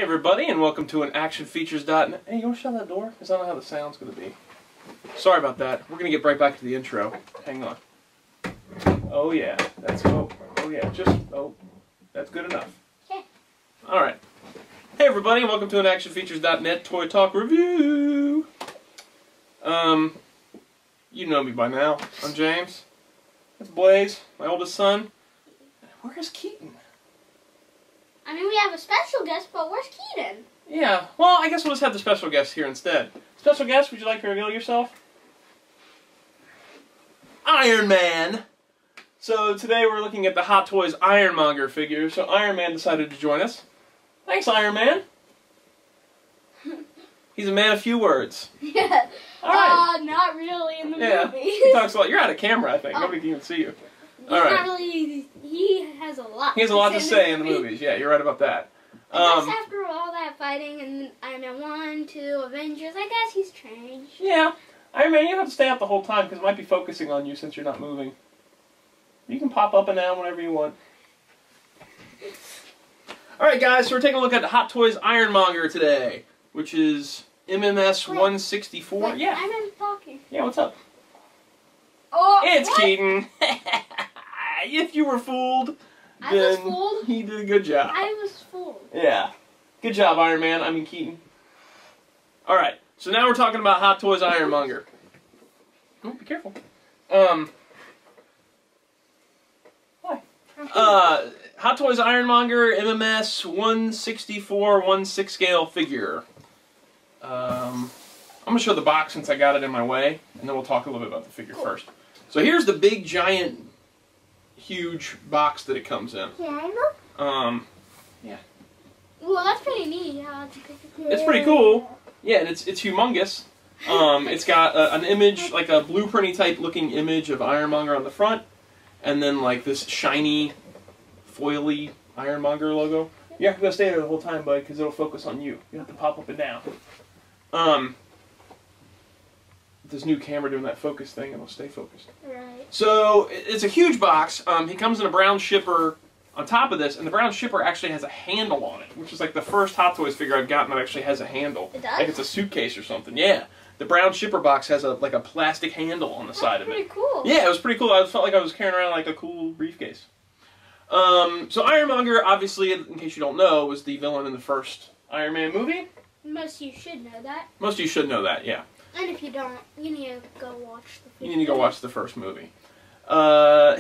everybody, and welcome to an actionfeatures.net. Hey, you want to shut that door? Because I don't know how the sound's going to be. Sorry about that. We're going to get right back to the intro. Hang on. Oh yeah, that's that's good enough. Okay. All right. Hey everybody, and welcome to an actionfeatures.net toy talk review. You know me by now. I'm James. That's Blaze, my oldest son. Where is Keaton? I mean, we have a special guest, but where's Keaton? Yeah, well, I guess we'll just have the special guest here instead. Special guest, would you like to reveal yourself? Iron Man! So today we're looking at the Hot Toys Ironmonger figure, so Iron Man decided to join us. Thanks, Iron Man! He's a man of few words. Yeah. Alright. Not really in the movie. He talks a lot. You're out of camera, I think. Nobody can even see you. Alright. Not really, he has a lot. He has a lot to say in the movies. Yeah, you're right about that. I guess after all that fighting and Iron Man 1, 2, Avengers, I guess he's changed. Yeah. Iron Man, you don't have to stay out the whole time because it might be focusing on you since you're not moving. You can pop up and down whenever you want. Alright guys, so we're taking a look at the Hot Toys Ironmonger today, which is MMS 164. Wait, yeah. Iron Man's talking. Yeah, what's up? Oh, It's what? Keaton. If you were fooled, I was then fooled? he did a good job. I was fooled. Yeah. Good job, Iron Man. I mean, Keaton. Alright, so now we're talking about Hot Toys Ironmonger. Oh, be careful. Hi. Hot Toys Ironmonger MMS 164 1/6 scale figure. I'm going to show the box since I got it in my way, and then we'll talk a little bit about the figure first. So here's the big, giant, huge box that it comes in. Yeah, I know. Yeah. Well, that's pretty neat. Yeah, It's pretty cool. Yeah, and it's humongous. It's got an image, like a blueprinty type looking image of Ironmonger on the front, and then like this shiny, foily Ironmonger logo. You have to stay there the whole time, bud, because it'll focus on you. You have to pop up and down. This new camera doing that focus thing, it'll stay focused. Right. So it's a huge box. He comes in a brown shipper on top of this, and the brown shipper actually has a handle on it, which is like the first Hot Toys figure I've gotten that actually has a handle. It does? Like it's a suitcase or something. Yeah. The brown shipper box has a plastic handle on the side of it. That's pretty cool. Yeah, it was pretty cool. I felt like I was carrying around like a cool briefcase. So Ironmonger, obviously, in case you don't know, was the villain in the first Iron Man movie. Most of you should know that. Most of you should know that, yeah. And if you don't, you need to go watch the film. You need to go watch the first movie.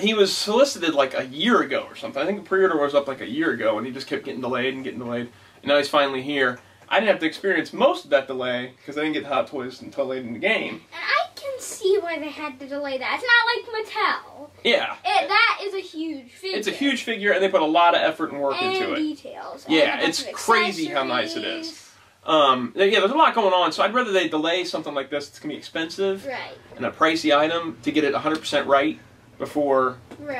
He was solicited like a year ago or something. I think the pre-order was up like a year ago, and he just kept getting delayed and getting delayed. And now he's finally here. I didn't have to experience most of that delay because I didn't get Hot Toys until late in the game. And I can see why they had to delay that. It's not like Mattel. Yeah. That is a huge figure. It's a huge figure, and they put a lot of effort and work into it. Details. Yeah, it's crazy how nice it is. Yeah, there's a lot going on, so I'd rather they delay something like this. It's going to be expensive and a pricey item to get it 100% right before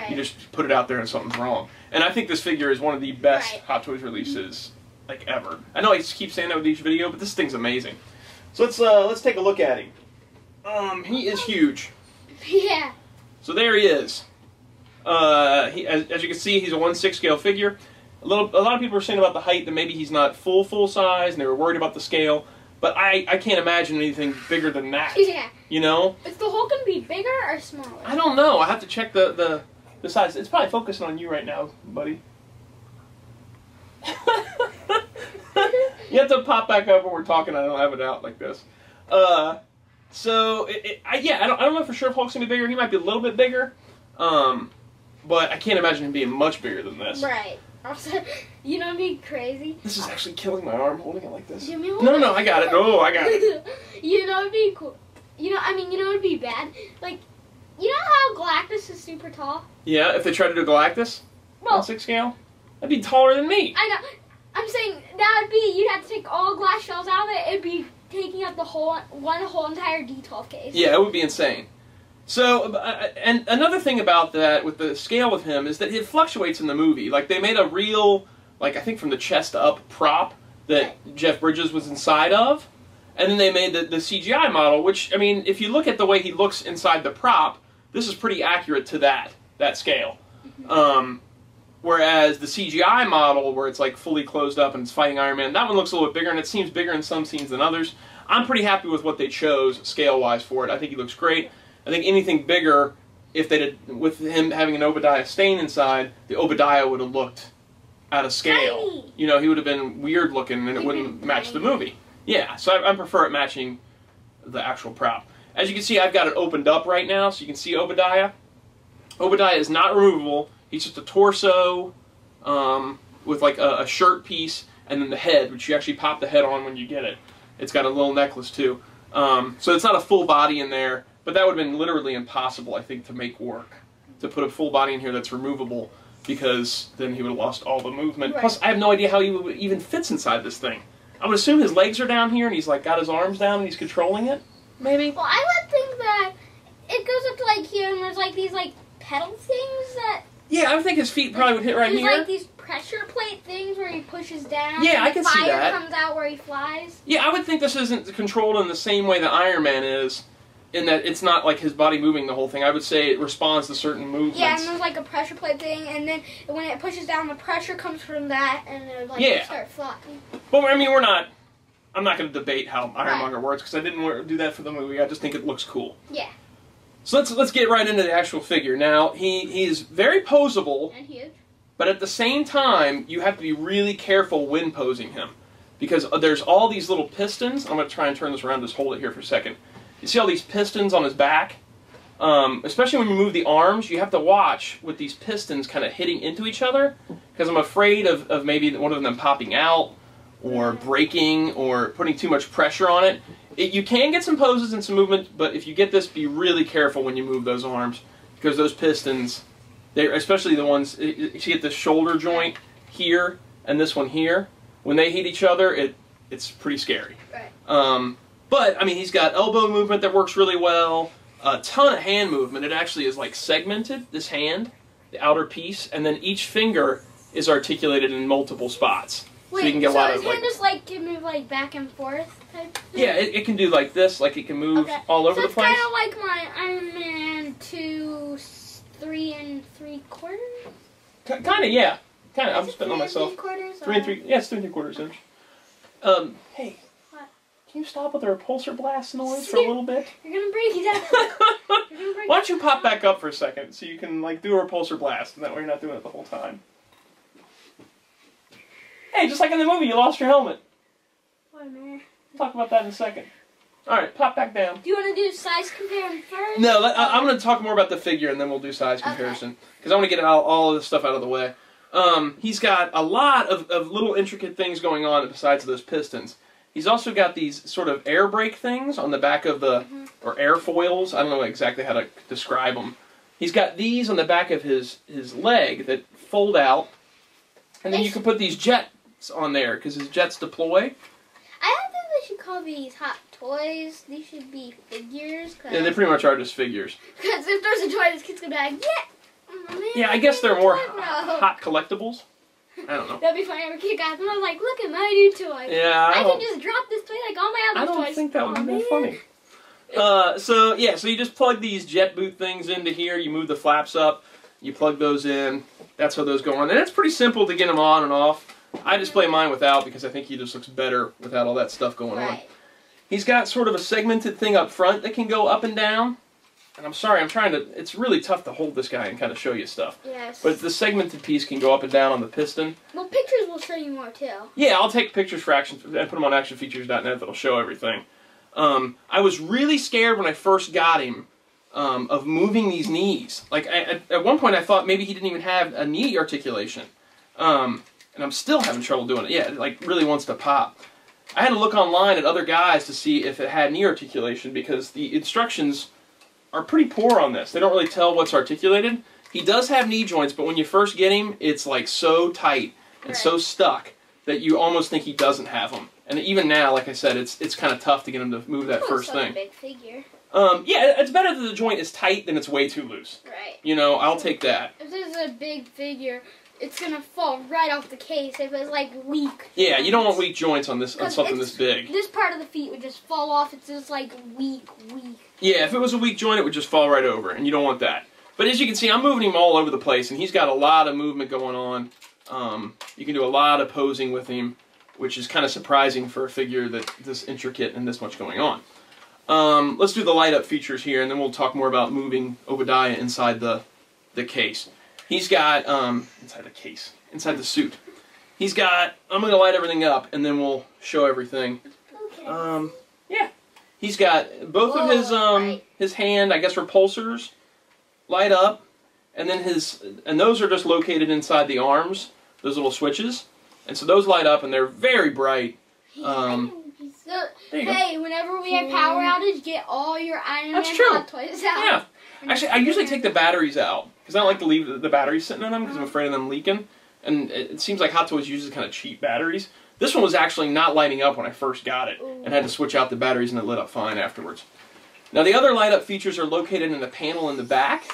you just put it out there and something's wrong. And I think this figure is one of the best Hot Toys releases like ever. I know I keep saying that with each video, but this thing's amazing. So let's take a look at him. He is huge. Yeah. So there he is. As you can see, he's a 1/6 scale figure. A lot of people are saying about the height that maybe he's not full size, and they were worried about the scale. But I can't imagine anything bigger than that. Yeah. You know? Is the hole going to be bigger or smaller? I don't know. I have to check the size. It's probably focusing on you right now, buddy. You have to pop back up when we're talking. I don't have it out like this. So I don't know for sure if Hulk's gonna be bigger. He might be a little bit bigger, but I can't imagine him being much bigger than this. Right. Also, you know, it'd be crazy. This is actually killing my arm holding it like this. Do you mean No, I got it. Oh, I got it. You know, it'd be cool. You know, I mean, you know, it'd be bad. Like, you know how Galactus is super tall? Yeah, if they try to do Galactus Well, on 6 scale, that'd be taller than me. I know. I'm saying that would be, you'd have to take all glass shells out of it. It'd be taking up the whole entire D12 case. Yeah, it would be insane. So, and another thing about that with the scale of him is that it fluctuates in the movie. Like, they made a real, like, I think from the chest up prop that Jeff Bridges was inside of. And then they made the CGI model, which, I mean, if you look at the way he looks inside the prop, this is pretty accurate to that scale. Whereas the CGI model, where it's like fully closed up and it's fighting Iron Man, that one looks a little bit bigger, and it seems bigger in some scenes than others. I'm pretty happy with what they chose scale-wise for it. I think he looks great. I think anything bigger, if they did, with him having an Obadiah stain inside, the Obadiah would have looked out of scale. Tiny. You know, he would have been weird looking, and it wouldn't match the movie. Yeah, so I prefer it matching the actual prop. As you can see, I've got it opened up right now, so you can see Obadiah. Obadiah is not removable. He's just a torso with like a shirt piece, and then the head, which you actually pop the head on when you get it. It's got a little necklace too. So it's not a full body in there, but that would have been literally impossible, I think, to make work. To put a full body in here that's removable, because then he would have lost all the movement. Right. Plus, I have no idea how he would even fits inside this thing. I would assume his legs are down here, and he's like got his arms down, and he's controlling it. Maybe. Well, I would think that it goes up to like here, and there's like these like pedal things that. Yeah, I would think his feet probably would hit right here. There's like these pressure plate things where he pushes down. Yeah, and I can see that. Fire comes out where he flies. Yeah, I would think this isn't controlled in the same way that Iron Man is, in that it's not like his body moving the whole thing. I would say it responds to certain movements. Yeah, and there's like a pressure plate thing, and then when it pushes down, the pressure comes from that, and it like start flying. Well, I mean, I'm not going to debate how Ironmonger works, because I didn't do that for the movie. I just think it looks cool. Yeah. So let's get right into the actual figure. Now, he is very posable. And huge. But at the same time, you have to be really careful when posing him. Because there's all these little pistons. I'm going to try and turn this around, just hold it here for a second. You see all these pistons on his back? Especially when you move the arms, you have to watch with these pistons kind of hitting into each other. Because I'm afraid of maybe one of them popping out, or breaking, or putting too much pressure on it. You can get some poses and some movement, but if you get this, be really careful when you move those arms. Because those pistons, especially the ones, you see at the shoulder joint here, and this one here, when they hit each other, it's pretty scary. Right. But, I mean, he's got elbow movement that works really well, a ton of hand movement. It actually is like segmented, this hand, the outer piece, and then each finger is articulated in multiple spots. Wait, so you can get a lot of, his hand just like can move like back and forth type thing? Yeah, it can do like this, like it can move all over the place. So it's kind of like my Iron Man 2, 3 3/4? Kind of, yeah. Kind of. I'm spitting on 3 myself. 3/4? 3 and 3. Yeah, it's 3 3/4 inch. Hey. What? Can you stop with the repulsor blast noise for a little bit? You're gonna break it up. Why don't you pop back up for a second so you can like do a repulsor blast, and that way you're not doing it the whole time. Hey, just like in the movie, you lost your helmet. What, man? We'll talk about that in a second. Alright, pop back down. Do you want to do size comparison first? No, I'm going to talk more about the figure, and then we'll do size comparison. Because I want to get all of this stuff out of the way. He's got a lot of little intricate things going on besides those pistons. He's also got these sort of air brake things on the back of the, or airfoils. I don't know exactly how to describe them. He's got these on the back of his leg that fold out. And then you can put these jets on there, because his jets deploy. I don't think they should call these hot toys. These should be figures. Yeah, they pretty much are just figures. Because if there's a toy, this kid's going to be like, yeah. Man, yeah, I guess they're more hot collectibles. I don't know. That'd be funny if a kid got them. I was like, look at my new toy. Yeah, I can just drop this toy like all my other toys. I don't think that would be that funny. So you just plug these jet boot things into here. You move the flaps up. You plug those in. That's how those go on. And it's pretty simple to get them on and off. I display mine without because I think he just looks better without all that stuff going on. He's got sort of a segmented thing up front that can go up and down. And I'm sorry, it's really tough to hold this guy and kind of show you stuff. Yes. But the segmented piece can go up and down on the piston. Well, pictures will show you more too. Yeah, I'll take pictures for action and put them on actionfeatures.net that'll show everything. I was really scared when I first got him of moving these knees. Like, at one point I thought maybe he didn't even have a knee articulation. And I'm still having trouble doing it. Yeah, it like really wants to pop. I had to look online at other guys to see if it had knee articulation because the instructions are pretty poor on this. They don't really tell what's articulated. He does have knee joints, but when you first get him, it's like so tight and so stuck that you almost think he doesn't have them. And even now, like I said, it's kind of tough to get him to move that first thing. A big figure. Yeah, it's better that the joint is tight than it's way too loose. Right. You know, I'll take that. If this is a big figure, it's gonna fall right off the case if it's like weak. Yeah, you don't want weak joints on something this big. This part of the feet would just fall off. It's just like weak. Yeah, if it was a weak joint, it would just fall right over, and you don't want that. But as you can see, I'm moving him all over the place, and he's got a lot of movement going on. You can do a lot of posing with him, which is kind of surprising for a figure that's this intricate and this much going on. Let's do the light up features here, and then we'll talk more about moving Obadiah inside the case. He's got, inside the suit. He's got, I'm going to light everything up, and then we'll show everything. Okay. Yeah. He's got both of his hand, I guess, repulsors light up, and then those are just located inside the arms, those little switches. And so those light up, and they're very bright. Hey, whenever we have power outage, get all your Iron Man Hot Toys out. Yeah. Actually, I usually take the batteries out, because I don't like to leave the batteries sitting in them, because I'm afraid of them leaking. And it seems like Hot Toys uses kind of cheap batteries. This one was actually not lighting up when I first got it, and had to switch out the batteries, and it lit up fine afterwards. Now, the other light up features are located in a panel in the back.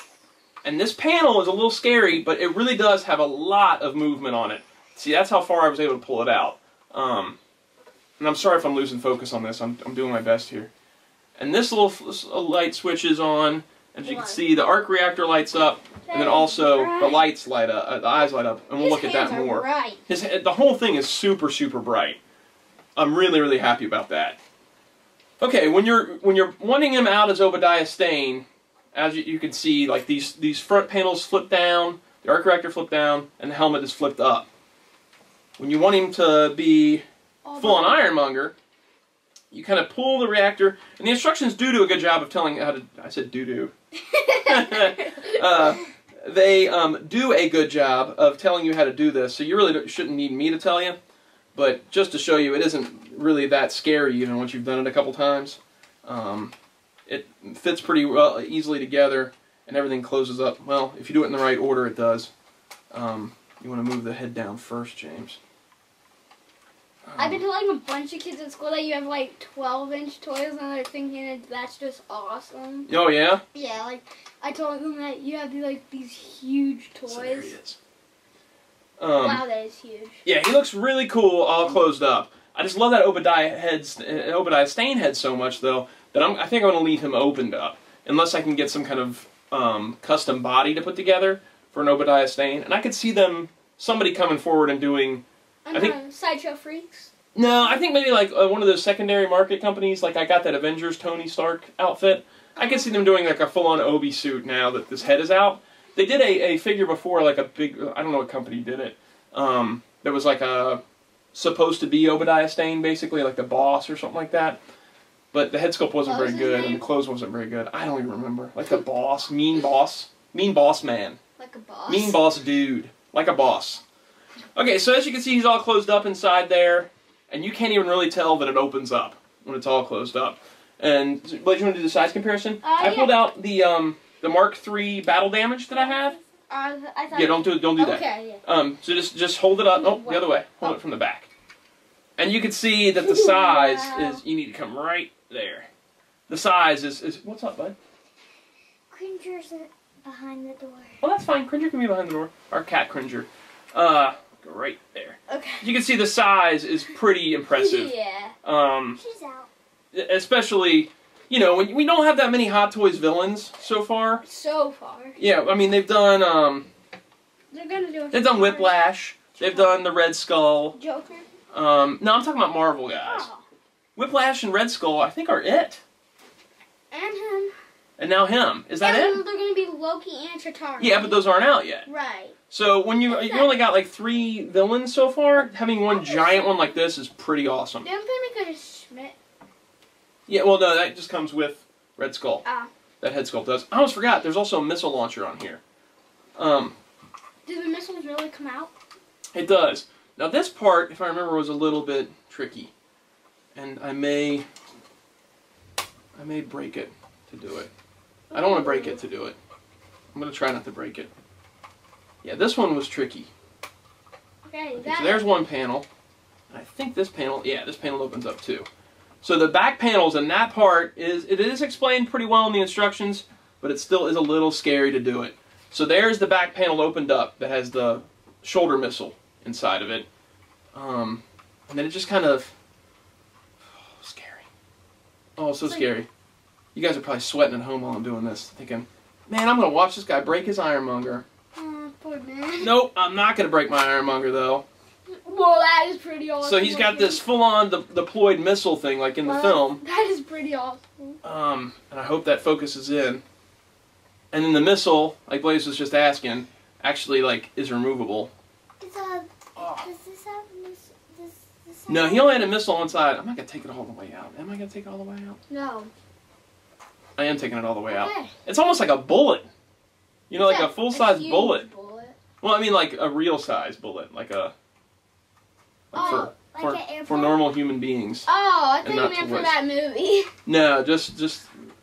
And this panel is a little scary, but it really does have a lot of movement on it. See, that's how far I was able to pull it out. And I'm sorry if I'm losing focus on this. I'm doing my best here. And this little light switches on. As you can see, the arc reactor lights up, and then also the lights light up, the eyes light up, and we'll look at that more. The whole thing is super, super bright. I'm really, really happy about that. Okay, when you're wanting him out as Obadiah Stane, as you can see, like these front panels flip down, the arc reactor flip down, and the helmet is flipped up. When you want him to be full-on Ironmonger, you kind of pull the reactor, and the instructions do a good job of telling how to. I said doo-doo. They do a good job of telling you how to do this, so you really shouldn't need me to tell you. But just to show you, it isn't really that scary even once you've done it a couple times. It fits pretty well, easily together, and everything closes up. Well, if you do it in the right order, it does. You want to move the head down first, James. I've been telling a bunch of kids at school that you have like 12-inch toys, and they're thinking that's just awesome. Oh yeah? Yeah, like I told them that you have these huge toys. So there he is. Wow, that is huge. Yeah, he looks really cool, all closed up. I just love that Obadiah Stane head so much, though, that I think I'm going to leave him opened up, unless I can get some kind of custom body to put together for an Obadiah Stane. And I could see somebody coming forward and doing. I think Sideshow Freaks. No, I think maybe like one of those secondary market companies. Like I got that Avengers Tony Stark outfit. I could see them doing like a full-on Obi suit now that this head is out. They did a figure before, like a big. I don't know what company did it. There was like supposed to be Obadiah Stane, basically like the boss or something like that. But the head sculpt wasn't very good, and the clothes wasn't very good. I don't even remember. Like the boss, mean boss man. Like a boss. Mean boss dude, like a boss. Okay, so as you can see, he's all closed up inside there, and you can't even really tell that it opens up when it's all closed up. And Blake, you want to do the size comparison? I pulled out the Mark III battle damage that I have. Yeah, don't do that. Okay. Yeah. So just hold it up. Oh, the other way. Hold it from the back. And you can see that the size is. You need to come right there. The size is. What's up, bud? Cringer's behind the door. Oh, that's fine. Cringer can be behind the door. Our cat Cringer. Go right there. Okay. You can see the size is pretty impressive. Yeah. She's out. Especially, you know, when we don't have that many Hot Toys villains so far. Yeah, I mean they've done. They've done Whiplash. They've done the Red Skull. Joker. No, I'm talking about Marvel guys. Oh. Whiplash and Red Skull, I think, are it. And him. And now him. Is that it? They're going to be Loki and Chitauri. Yeah, but those aren't out yet. Right. So when you only got like 3 villains so far, having one giant one like this is pretty awesome. Don't they make a Schmidt? Yeah, well, no, that just comes with Red Skull. Ah. That head sculpt does. I almost forgot, there's also a missile launcher on here. Do the missiles really come out? It does. Now this part, if I remember, was a little bit tricky. And I may break it to do it. I don't want to break it to do it. I'm going to try not to break it. Yeah, this one was tricky. Okay, so there's one panel. I think this panel, yeah, this panel opens up too. So the back panels and that part it is explained pretty well in the instructions, but it still is a little scary to do it. So there's the back panel opened up that has the shoulder missile inside of it. And then it just kind of scary. Oh, so scary. You guys are probably sweating at home while I'm doing this, thinking, Man, I'm going to watch this guy break his Ironmonger. Oh, poor man. Nope, I'm not going to break my Ironmonger, though. Well, that is pretty awesome. So he's got this full-on deployed missile thing, like in the film. That is pretty awesome. And I hope that focuses in. And then the missile, like Blaze was just asking, actually, like, is removable. Does this have this No, he only had a missile on one side. I'm not going to take it all the way out. Am I going to take it all the way out? No. I am taking it all the way out. Okay. It's almost like a bullet. You know, like a full-size bullet. bullet. Well, I mean, like a real-size bullet, like a for normal human beings. Oh, I And thought you not meant to for waste. that movie. No, just.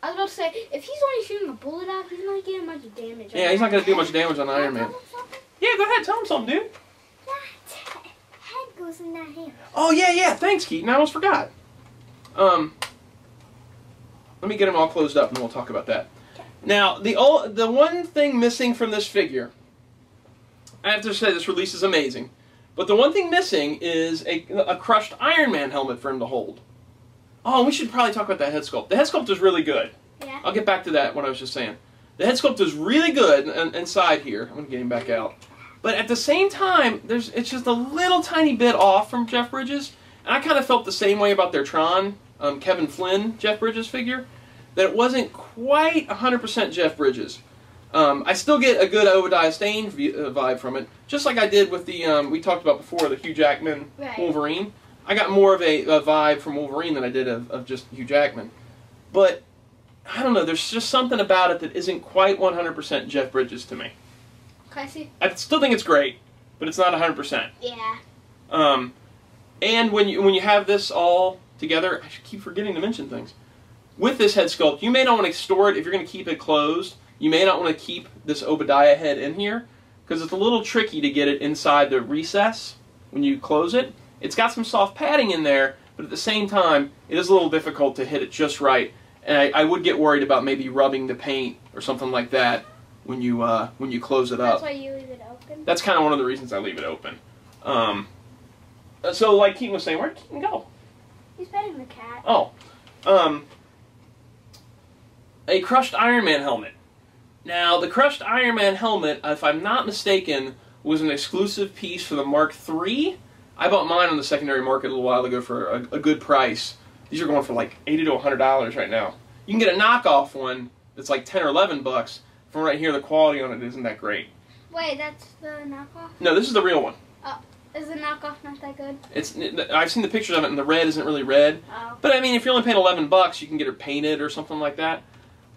I was about to say, if he's only shooting a bullet out, he's not getting much damage. Yeah, he's not gonna do much damage on Iron Man. something? Yeah, go ahead, tell him something, dude. That head goes in that hand. Oh yeah. Thanks, Keaton. I almost forgot. Let me get him all closed up, and we'll talk about that. Now, the one thing missing from this figure, I have to say, this release is amazing. But the one thing missing is a crushed Iron Man helmet for him to hold. Oh, we should probably talk about that head sculpt. The head sculpt is really good. Yeah. I'll get back to that, what I was just saying. The head sculpt is really good inside here. I'm going to get him back out. But at the same time, it's just a little tiny bit off from Jeff Bridges. And I kind of felt the same way about their Tron, Kevin Flynn, Jeff Bridges figure. That it wasn't quite 100% Jeff Bridges. I still get a good Obadiah Stane vibe from it, just like I did with the, we talked about before, the Hugh Jackman Wolverine. I got more of a vibe from Wolverine than I did of just Hugh Jackman. But, I don't know, there's just something about it that isn't quite 100% Jeff Bridges to me. Can I see? I still think it's great, but it's not 100%. Yeah. And when you have this all together, I should keep forgetting to mention things. With this head sculpt, you may not want to store it if you're going to keep it closed. You may not want to keep this Obadiah head in here, because it's a little tricky to get it inside the recess when you close it. It's got some soft padding in there, but at the same time, it is a little difficult to hit it just right. And I would get worried about maybe rubbing the paint or something like that when you close it up. That's why you leave it open? That's kind of one of the reasons I leave it open. So like Keaton was saying, where'd Keaton go? He's petting the cat. Oh. A crushed Iron Man helmet. Now, the crushed Iron Man helmet, if I'm not mistaken, was an exclusive piece for the Mark III. I bought mine on the secondary market a little while ago for a good price. These are going for like $80 to $100 right now. You can get a knockoff one that's like 10 or 11 bucks. From right here, the quality on it isn't that great. Wait, that's the knockoff? No, this is the real one. Is the knockoff not that good? I've seen the pictures of it, and the red isn't really red. Oh. But I mean, if you're only paying 11 bucks, you can get it painted or something like that.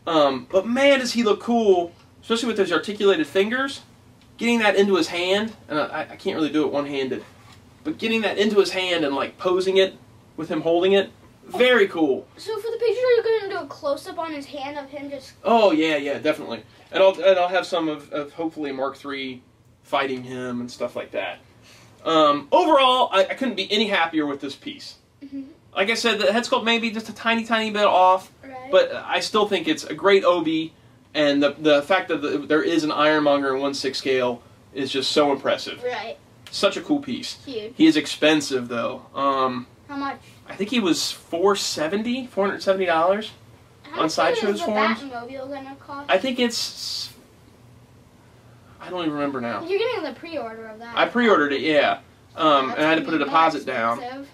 But man, does he look cool, especially with his articulated fingers. Getting that into his hand, and I can't really do it one-handed, but getting that into his hand and like posing it with him holding it, very cool. So for the picture, you're going to do a close-up on his hand of him just... Oh yeah, definitely. And I'll have some of hopefully Mark III fighting him and stuff like that. Overall, I couldn't be any happier with this piece. Mm-hmm. Like I said, the head sculpt may be just a tiny bit off, Right. but I still think it's a great Obi, and the fact that there is an Ironmonger in 1/6 scale is just so impressive. Right. Such a cool piece. Huge. He is expensive, though. How much? I think he was $470 on Sideshow's forums. How much is the Batmobile going to cost? I think it's... I don't even remember now. You're getting the pre-order of that. I pre-ordered it, yeah. And I had to put a deposit down. Expensive.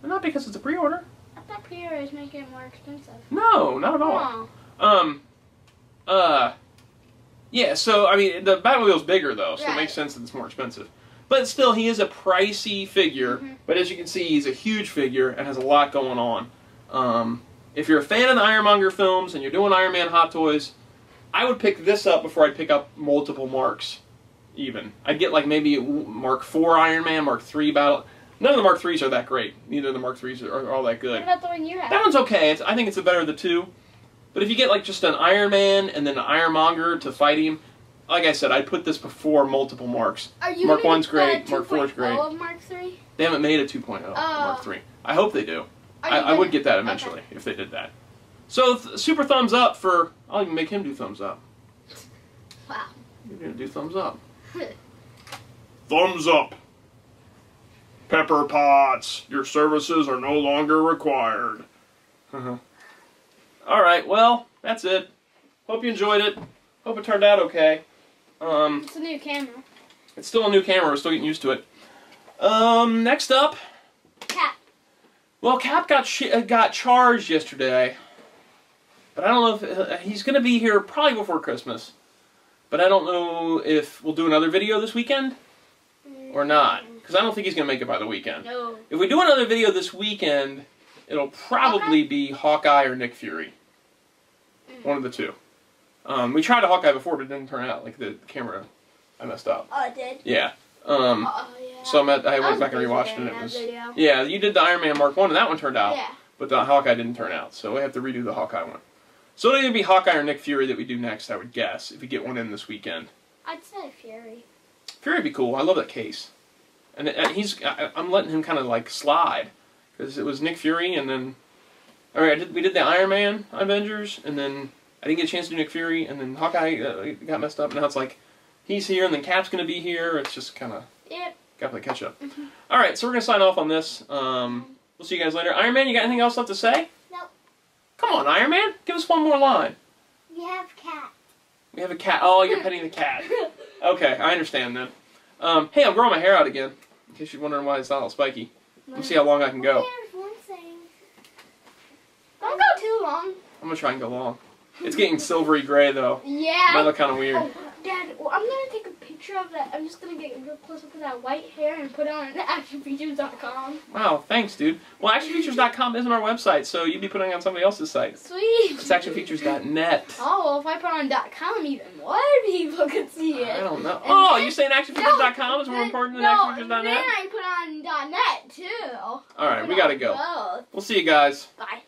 Not because it's a pre-order. I thought pre-orders make it more expensive. No, not at all. Oh. Yeah, so, I mean, the Batmobile's bigger, though, so Right. it makes sense that it's more expensive. But still, he is a pricey figure, Mm-hmm. but as you can see, he's a huge figure and has a lot going on. If you're a fan of the Ironmonger films and you're doing Iron Man Hot Toys, I would pick this up before I'd pick up multiple Marks, even. I'd get, like, maybe Mark IV Iron Man, Mark III Battle... None of the Mark IIIs are that great. Neither of the Mark IIIs are all that good. What about the one you have? That one's okay. I think it's the better of the two. But if you get like just an Iron Man and then an Ironmonger to fight him, like I said, I'd put this before multiple Marks. Are you Mark gonna 1's get great, the Mark 4's great. 2.0 of Mark III? They haven't made a 2.0 Mark III. I hope they do. I would get that eventually if they did that. So super thumbs up for... I'll even make him do thumbs up. Wow. You're going to do thumbs up. Thumbs up. Pepper Potts, your services are no longer required. Alright, well, that's it. Hope you enjoyed it. Hope it turned out okay. It's a new camera. It's still a new camera. We're still getting used to it. Next up. Cap. Well, Cap got charged yesterday. But I don't know if he's going to be here probably before Christmas. But I don't know if we'll do another video this weekend or not. Because I don't think he's going to make it by the weekend. No. If we do another video this weekend, it'll probably be Hawkeye or Nick Fury. One of the two. We tried a Hawkeye before, but it didn't turn out. Like, the camera, I messed up. Oh, it did? Yeah. Yeah. So I went back and rewatched it, and it was... Yeah, you did the Iron Man Mark 1, and that one turned out. Yeah. But the Hawkeye didn't turn out, so we have to redo the Hawkeye one. So it'll either be Hawkeye or Nick Fury that we do next, I would guess, if we get one in this weekend. I'd say Fury. Fury would be cool. I love that case. And I'm letting him kind of, like, slide. Because it was Nick Fury, and then... Alright, we did the Iron Man Avengers, and then I didn't get a chance to do Nick Fury, and then Hawkeye got messed up, and now it's like, he's here, and then Cap's going to be here. It's just kind of... Yep. Got to play catch up. Alright, so we're going to sign off on this. We'll see you guys later. Iron Man, you got anything else left to say? Nope. Come on, Iron Man. Give us one more line. We have cat. We have a cat. Oh, you're petting the cat. Okay, I understand then. Hey, I'm growing my hair out again. In case you're wondering why it's not all spiky. Let's see how long I can go. There's one thing. Don't go too long. I'm going to try and go long. It's getting silvery gray, though. Yeah. Might look kind of weird. Oh, Dad, well, I'm going to take a picture of that. I'm just going to get a real close up of that white hair and put it on actionfeatures.com. Wow, thanks, dude. Well, actionfeatures.com isn't our website, so you'd be putting it on somebody else's site. Sweet. It's actionfeatures.net. Oh, well, if I put on .com, even more people could see it. I don't know. Oh, you're saying actionfeatures.com is more important than actionfeatures.net? Then I put on .net, too. All right, we got to go. Both. We'll see you guys. Bye.